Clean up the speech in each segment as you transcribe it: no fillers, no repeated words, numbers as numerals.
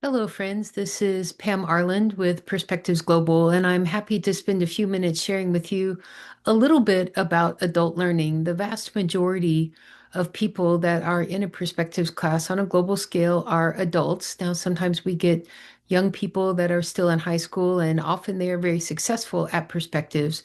Hello, friends. This is Pam Arland with Perspectives Global, and I'm happy to spend a few minutes sharing with you a little bit about adult learning. The vast majority of people that are in a perspectives class on a global scale are adults. Now, sometimes we get young people that are still in high school, and often they are very successful at perspectives.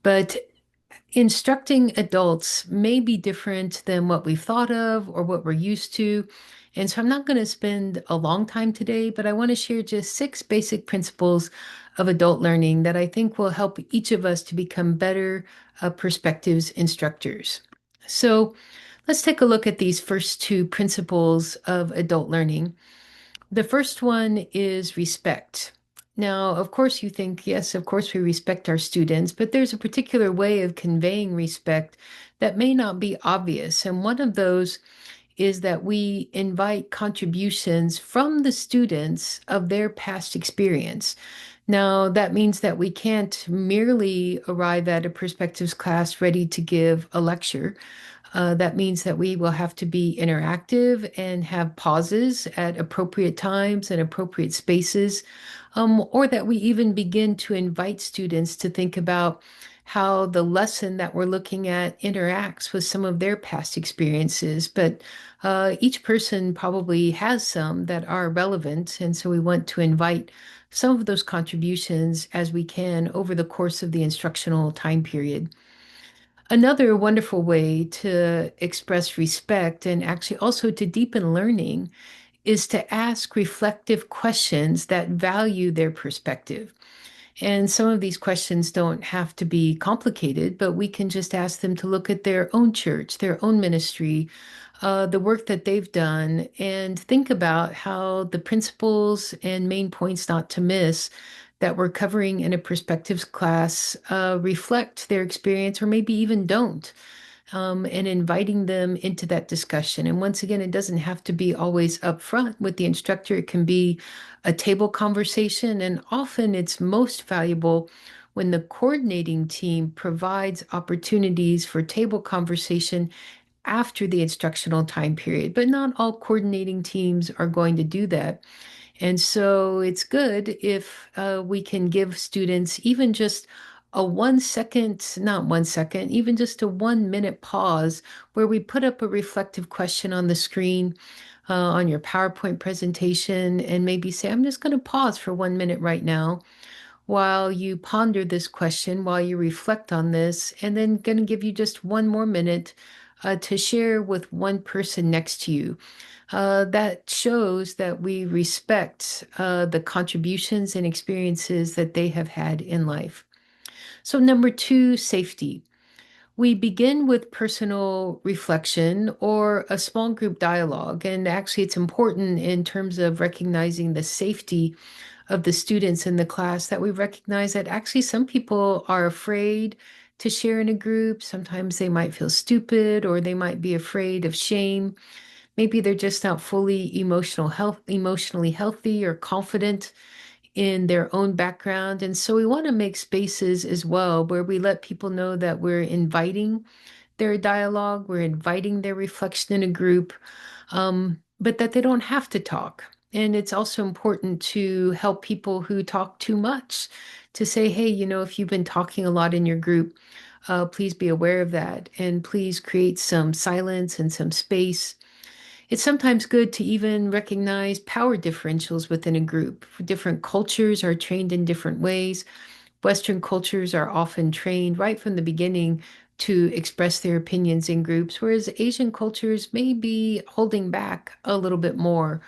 But instructing adults may be different than what we've thought of or what we're used to. And so I'm not going to spend a long time today, but I want to share just six basic principles of adult learning that I think will help each of us to become better perspectives instructors. So let's take a look at these first two principles of adult learning. The first one is respect. Now, of course, you think, yes, of course, we respect our students, but there's a particular way of conveying respect that may not be obvious. And one of those is that we invite contributions from the students of their past experience. Now, that means that we can't merely arrive at a perspectives class ready to give a lecture. That means that we will have to be interactive and have pauses at appropriate times and appropriate spaces, or that we even begin to invite students to think about how the lesson that we're looking at interacts with some of their past experiences. But each person probably has some that are relevant, and so we want to invite some of those contributions as we can over the course of the instructional time period. Another wonderful way to express respect and actually also to deepen learning is to ask reflective questions that value their perspective. And some of these questions don't have to be complicated, but we can just ask them to look at their own church, their own ministry, the work that they've done, and think about how the principles and main points not to miss that we're covering in a perspectives class reflect their experience or maybe even don't, and inviting them into that discussion. And once again, it doesn't have to be always upfront with the instructor. It can be a table conversation, and often it's most valuable when the coordinating team provides opportunities for table conversation after the instructional time period. But not all coordinating teams are going to do that. And so it's good if we can give students even just a 1 second, not 1 second, even just a 1 minute pause where we put up a reflective question on the screen on your PowerPoint presentation and maybe say, I'm just going to pause for 1 minute right now while you ponder this question, while you reflect on this, and then going to give you just one more minute to share with one person next to you. That shows that we respect the contributions and experiences that they have had in life. So, number two, safety. We begin with personal reflection or a small group dialogue. And actually, it's important in terms of recognizing the safety of the students in the class that we recognize that actually some people are afraid to share in a group. Sometimes they might feel stupid or they might be afraid of shame. Maybe they're just not fully emotionally healthy or confident in their own background. And so we want to make spaces as well where we let people know that we're inviting their dialogue, we're inviting their reflection in a group, but that they don't have to talk. And it's also important to help people who talk too much to say, hey, if you've been talking a lot in your group, please be aware of that. And please create some silence and some space. It's sometimes good to even recognize power differentials within a group. Different cultures are trained in different ways. Western cultures are often trained right from the beginning to express their opinions in groups, whereas Asian cultures may be holding back a little bit more.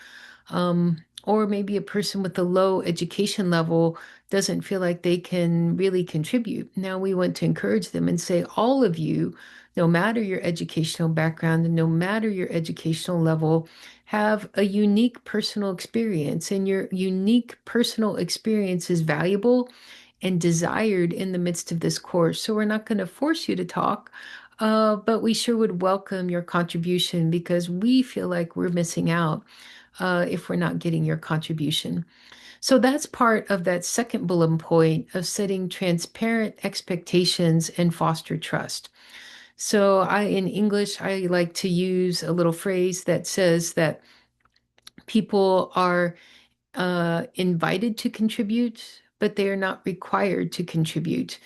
Or maybe a person with a low education level doesn't feel like they can really contribute. Now we want to encourage them and say, all of you, no matter your educational background and no matter your educational level, have a unique personal experience, and your unique personal experience is valuable and desired in the midst of this course. So we're not going to force you to talk, but we sure would welcome your contribution because we feel like we're missing out if we're not getting your contribution. So that's part of that second bullet point of setting transparent expectations and foster trust. So in English, I like to use a little phrase that says that people are invited to contribute, but they are not required to contribute.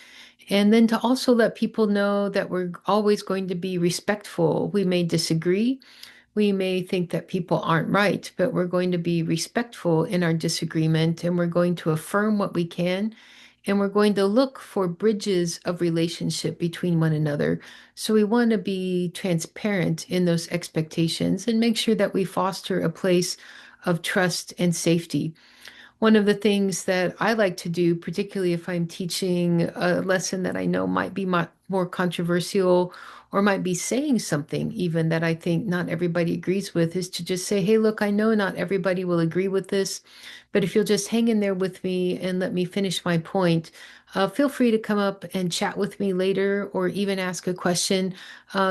And then to also let people know that we're always going to be respectful. We may disagree. We may think that people aren't right, but we're going to be respectful in our disagreement and we're going to affirm what we can. And we're going to look for bridges of relationship between one another. So we want to be transparent in those expectations and make sure that we foster a place of trust and safety. One of the things that I like to do, particularly if I'm teaching a lesson that I know might be more controversial or might be saying something even that I think not everybody agrees with, is to just say, hey, look, I know not everybody will agree with this, but if you'll just hang in there with me and let me finish my point, feel free to come up and chat with me later or even ask a question.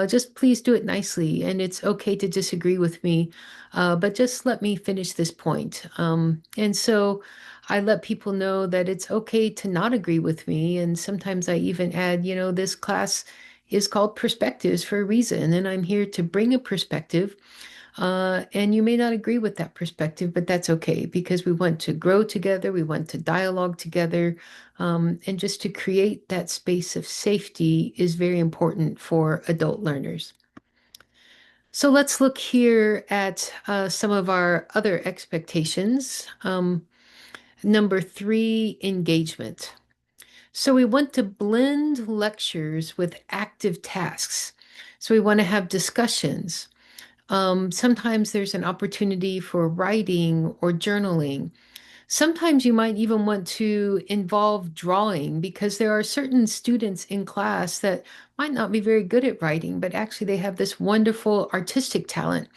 Just please do it nicely. And it's okay to disagree with me, but just let me finish this point. And so I let people know that it's okay to not agree with me. And sometimes I even add, this class is called Perspectives for a reason, and I'm here to bring a perspective. And you may not agree with that perspective, but that's okay because we want to grow together, we want to dialogue together, and just to create that space of safety is very important for adult learners. So let's look here at some of our other expectations. Number three, engagement. So we want to blend lectures with active tasks. So we want to have discussions. Sometimes there's an opportunity for writing or journaling. Sometimes you might even want to involve drawing because there are certain students in class that might not be very good at writing, but actually they have this wonderful artistic talent.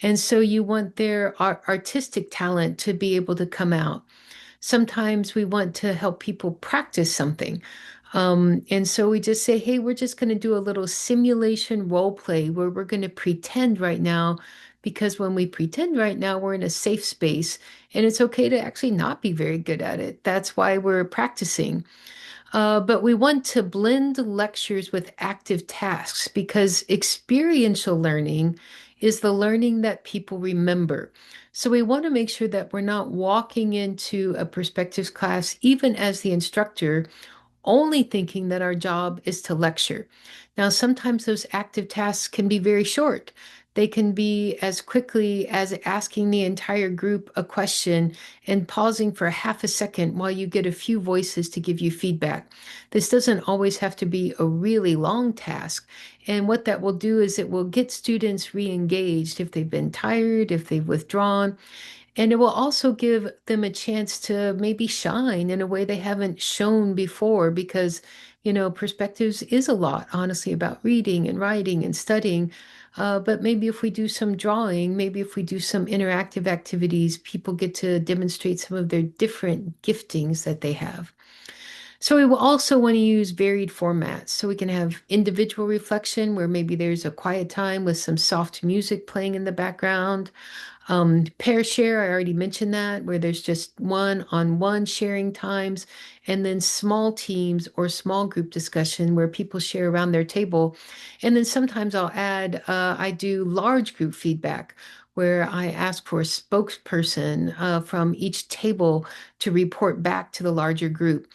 And so you want their artistic talent to be able to come out. Sometimes we want to help people practice something. And so we just say, hey, we're just going to do a little simulation role play where we're going to pretend right now, because when we pretend right now, we're in a safe space and it's okay to actually not be very good at it. That's why we're practicing. But we want to blend lectures with active tasks because experiential learning is the learning that people remember. So we want to make sure that we're not walking into a perspectives class, even as the instructor, only thinking that our job is to lecture. Now, sometimes those active tasks can be very short. They can be as quickly as asking the entire group a question and pausing for half a second while you get a few voices to give you feedback. This doesn't always have to be a really long task. And what that will do is it will get students re-engaged if they've been tired, if they've withdrawn. And it will also give them a chance to maybe shine in a way they haven't shown before because, perspectives is a lot, honestly, about reading and writing and studying. But maybe if we do some drawing, maybe if we do some interactive activities, people get to demonstrate some of their different giftings that they have. So we will also want to use varied formats. So we can have individual reflection where maybe there's a quiet time with some soft music playing in the background. Pair share, I already mentioned that, where there's just one-on-one sharing times, and then small teams or small group discussion where people share around their table. And then sometimes I'll add, I do large group feedback where I ask for a spokesperson from each table to report back to the larger group.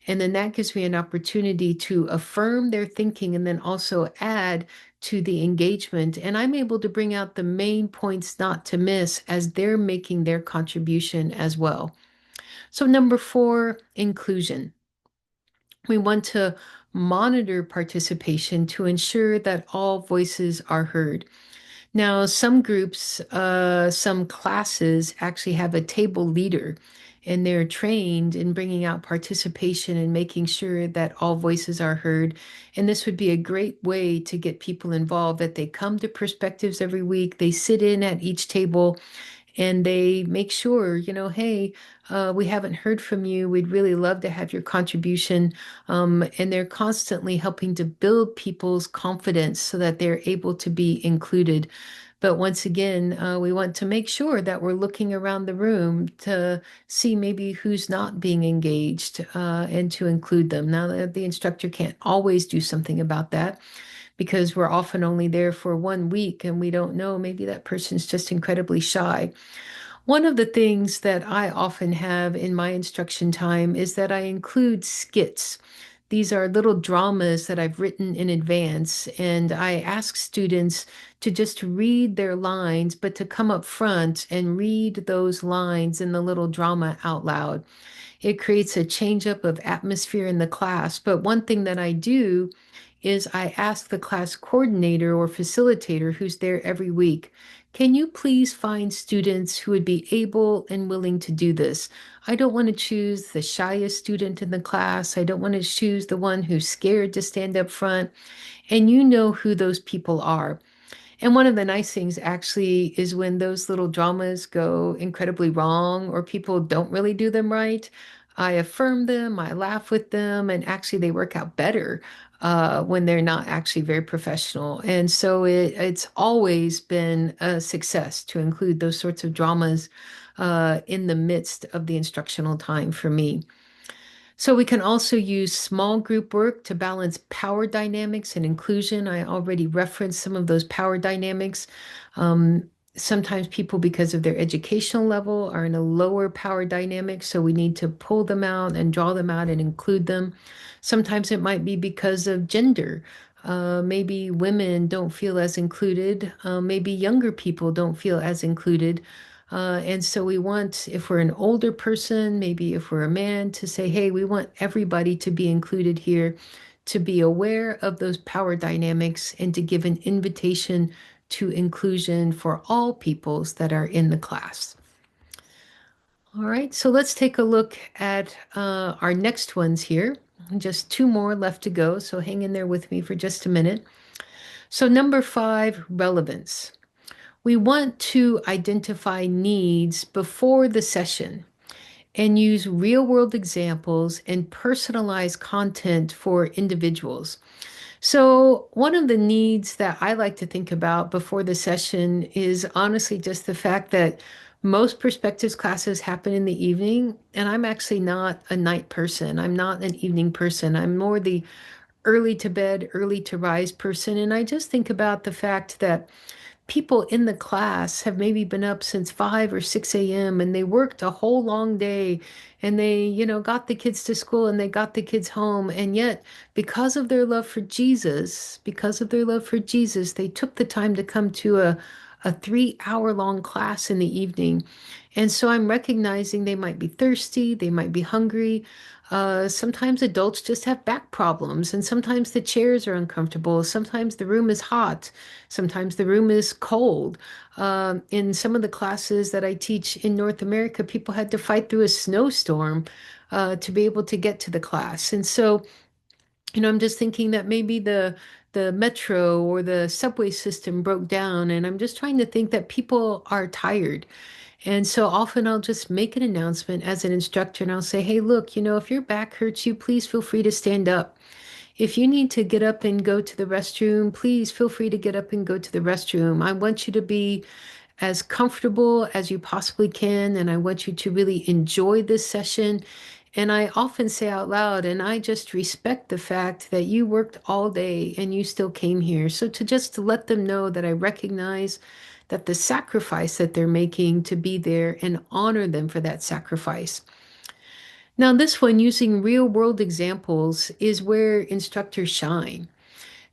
And then that gives me an opportunity to affirm their thinking and then also add to the engagement. And I'm able to bring out the main points not to miss as they're making their contribution as well. So, number four, inclusion. We want to monitor participation to ensure that all voices are heard. Now, some groups, some classes actually have a table leader, and they're trained in bringing out participation and making sure that all voices are heard. And this would be a great way to get people involved, that they come to perspectives every week, they sit in at each table, and they make sure, hey, we haven't heard from you. We'd really love to have your contribution. And they're constantly helping to build people's confidence so that they're able to be included. But once again, we want to make sure that we're looking around the room to see maybe who's not being engaged and to include them. Now, the instructor can't always do something about that because we're often only there for 1 week and we don't know, maybe that person's just incredibly shy. One of the things that I often have in my instruction time is that I include skits. These are little dramas that I've written in advance, and I ask students to just read their lines, but to come up front and read those lines in the little drama out loud. It creates a change up of atmosphere in the class. But one thing that I do is I ask the class coordinator or facilitator who's there every week, can you please find students who would be able and willing to do this? I don't want to choose the shyest student in the class. I don't want to choose the one who's scared to stand up front. And you know who those people are. And one of the nice things actually is when those little dramas go incredibly wrong or people don't really do them right, I affirm them, I laugh with them, and actually they work out better when they're not actually very professional. And so it's always been a success to include those sorts of dramas in the midst of the instructional time for me. So we can also use small group work to balance power dynamics and inclusion. I already referenced some of those power dynamics. Um, Sometimes people, because of their educational level, are in a lower power dynamic, so we need to pull them out and draw them out and include them. Sometimes it might be because of gender. Maybe women don't feel as included. Maybe younger people don't feel as included. And so we want, if we're an older person, maybe if we're a man, to say, hey, we want everybody to be included here, to be aware of those power dynamics, and to give an invitation to inclusion for all peoples that are in the class. All right, so let's take a look at our next ones here. Just two more left to go, so hang in there with me for just a minute. So, number 5, relevance. We want to identify needs before the session and use real world examples and personalized content for individuals. So, one of the needs that I like to think about before the session is honestly just the fact that most perspectives classes happen in the evening, and I'm actually not a night person. I'm not an evening person. I'm more the early to bed, early to rise person. And I just think about the fact that people in the class have maybe been up since 5 or 6 a.m. and they worked a whole long day and they, got the kids to school and they got the kids home. And yet, because of their love for Jesus, they took the time to come to a 3 hour long class in the evening. And so I'm recognizing they might be thirsty, they might be hungry. Sometimes adults just have back problems, and sometimes the chairs are uncomfortable. Sometimes the room is hot. Sometimes the room is cold. In some of the classes that I teach in North America, people had to fight through a snowstorm to be able to get to the class. And so, I'm just thinking that maybe the metro or the subway system broke down, and I'm just trying to think that people are tired. And so often I'll just make an announcement as an instructor and I'll say, hey, look, if your back hurts you, please feel free to stand up. If you need to get up and go to the restroom, please feel free to get up and go to the restroom. I want you to be as comfortable as you possibly can, and I want you to really enjoy this session. And I often say out loud, and I just respect the fact that you worked all day and you still came here. So to just to let them know that I recognize that the sacrifice that they're making to be there and honor them for that sacrifice. Now, this one, using real world examples, is where instructors shine.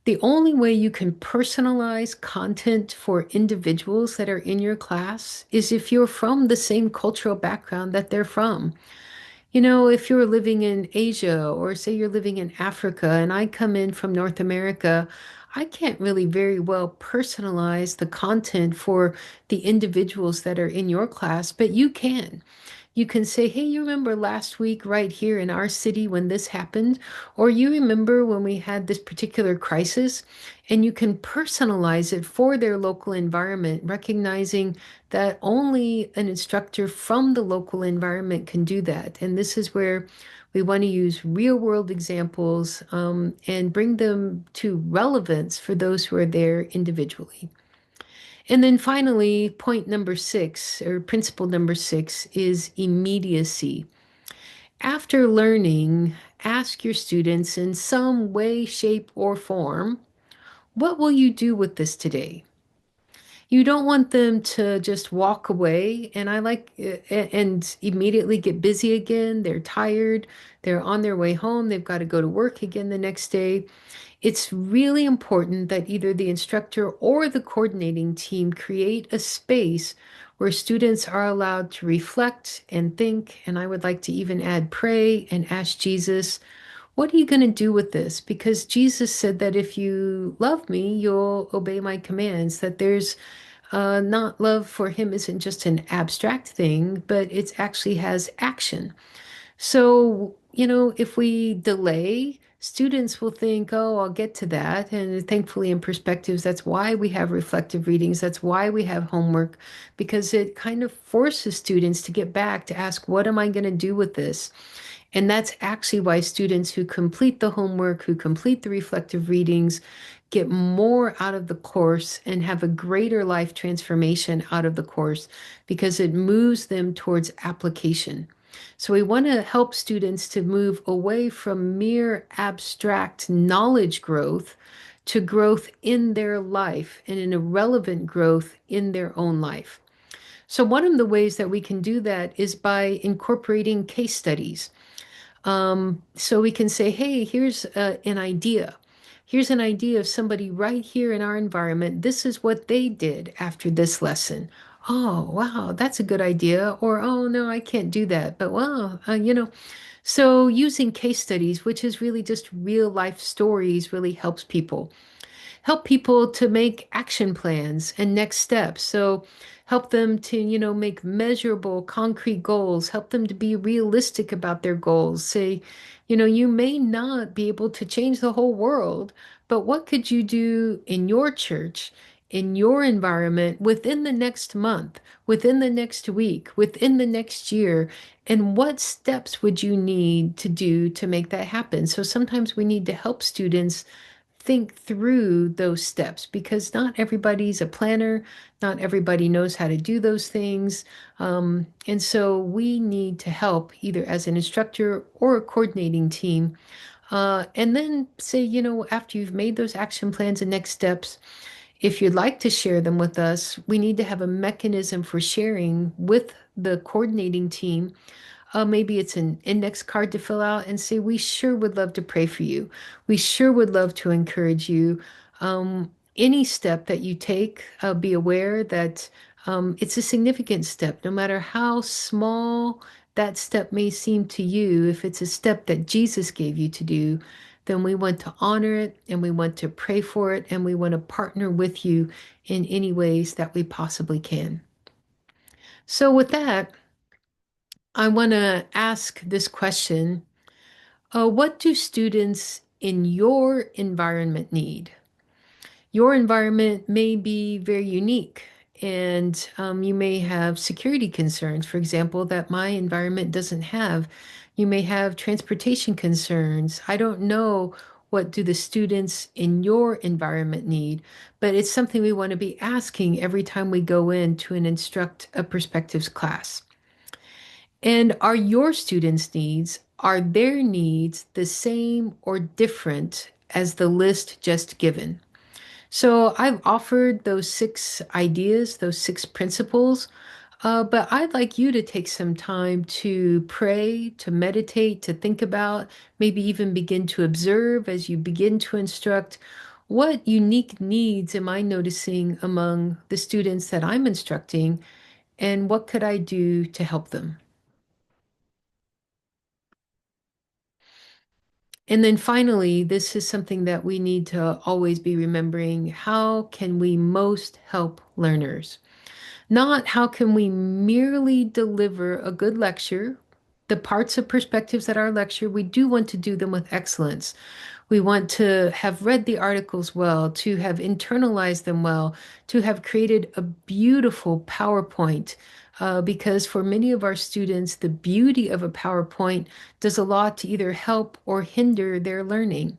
The only way you can personalize content for individuals that are in your class is if you're from the same cultural background that they're from. If you're living in Asia or say you're living in Africa and I come in from North America, I can't really very well personalize the content for the individuals that are in your class, but you can. You can say, hey, you remember last week right here in our city when this happened? Or you remember when we had this particular crisis? And you can personalize it for their local environment, recognizing that only an instructor from the local environment can do that. And this is where we want to use real world examples and bring them to relevance for those who are there individually. And then finally, point number 6, or principle number 6, is immediacy. After learning, ask your students in some way, shape, or form, what will you do with this today? You don't want them to just walk away and and immediately get busy again. They're tired. They're on their way home. They've got to go to work again the next day. It's really important that either the instructor or the coordinating team create a space where students are allowed to reflect and think, and I would like to even add pray and ask Jesus, what are you going to do with this? Because Jesus said that if you love me, you'll obey my commands, that there's not love for him isn't just an abstract thing, but it actually has action. So, if we delay, students will think, oh, I'll get to that. And thankfully, in perspectives, that's why we have reflective readings. That's why we have homework, because it kind of forces students to get back to ask, what am I going to do with this? And that's actually why students who complete the homework, who complete the reflective readings, get more out of the course and have a greater life transformation out of the course because it moves them towards application. So we want to help students to move away from mere abstract knowledge growth to growth in their life and in a relevant growth in their own life. So one of the ways that we can do that is by incorporating case studies. So we can say, hey, here's an idea. Here's an idea of somebody right here in our environment. This is what they did after this lesson. Oh, wow, that's a good idea. Or, oh, no, I can't do that. But, wow, so using case studies, which is really just real life stories, really help people to make action plans and next steps. So help them to, make measurable, concrete goals, help them to be realistic about their goals. Say, you may not be able to change the whole world, but what could you do in your church, in your environment within the next month, within the next week, within the next year? And what steps would you need to do to make that happen? So sometimes we need to help students think through those steps because not everybody's a planner, not everybody knows how to do those things. And so we need to help either as an instructor or a coordinating team. And then say, after you've made those action plans and next steps, if you'd like to share them with us, we need to have a mechanism for sharing with the coordinating team. Maybe it's an index card to fill out and say, we sure would love to pray for you. We sure would love to encourage you. Any step that you take, be aware that it's a significant step, no matter how small that step may seem to you. If it's a step that Jesus gave you to do, then we want to honor it and we want to pray for it and we want to partner with you in any ways that we possibly can. So, with that, I want to ask this question. What do students in your environment need? Your environment may be very unique, and you may have security concerns, for example, that my environment doesn't have. You may have transportation concerns. I don't know what do the students in your environment need, but it's something we want to be asking every time we go into an Instruct a Perspectives class. And are your students' needs, are their needs the same or different as the list just given? So I've offered those 6 ideas, those 6 principles, but I'd like you to take some time to pray, to meditate, to think about, maybe even begin to observe as you begin to instruct. What unique needs am I noticing among the students that I'm instructing, and what could I do to help them? And then finally, this is something that we need to always be remembering. How can we most help learners? Not how can we merely deliver a good lecture. The parts of perspectives that our lecture, we do want to do them with excellence. We want to have read the articles well, to have internalized them well, to have created a beautiful PowerPoint. Because for many of our students, the beauty of a PowerPoint does a lot to either help or hinder their learning.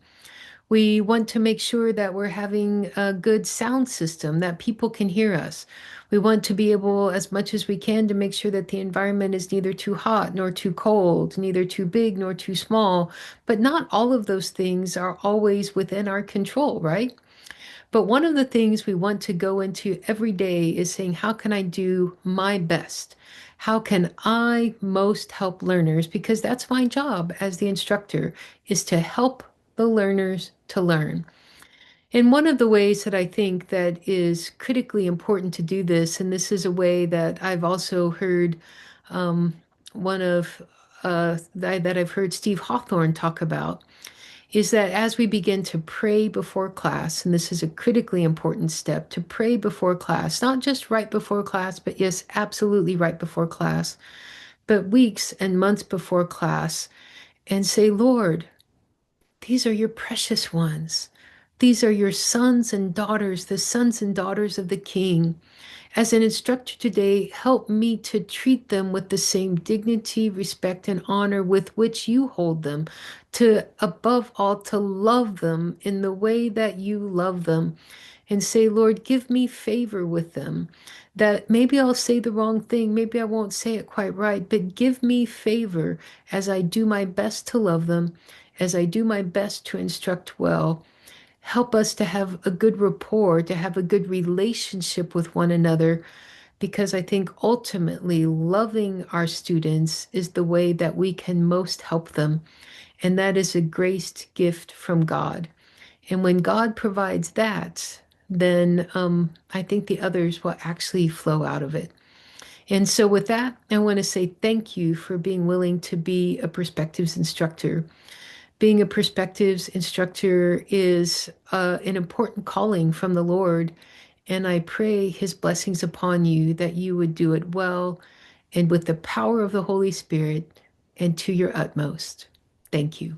We want to make sure that we're having a good sound system, that people can hear us. We want to be able, as much as we can, to make sure that the environment is neither too hot nor too cold, neither too big nor too small. But not all of those things are always within our control, right? But one of the things we want to go into every day is saying, how can I do my best? How can I most help learners? Because that's my job as the instructor, is to help the learners to learn. And one of the ways that I think that is critically important to do this, and this is a way that I've also heard um, one of that I've heard Steve Hawthorne talk about, is that as we begin to pray before class, and this is a critically important step, to pray before class, not just right before class, but yes, absolutely right before class, but weeks and months before class, and say, Lord, these are your precious ones. These are your sons and daughters, the sons and daughters of the King. As an instructor today, help me to treat them with the same dignity, respect, and honor with which you hold them, to above all, to love them in the way that you love them. And say, Lord, give me favor with them. That maybe I'll say the wrong thing, maybe I won't say it quite right, but give me favor as I do my best to love them, as I do my best to instruct well. Help us to have a good rapport, to have a good relationship with one another, because I think ultimately loving our students is the way that we can most help them. And that is a graced gift from God. And when God provides that, then I think the others will actually flow out of it. And so, with that, I want to say thank you for being willing to be a perspectives instructor. Being a perspectives instructor is an important calling from the Lord. And I pray his blessings upon you that you would do it well and with the power of the Holy Spirit and to your utmost. Thank you.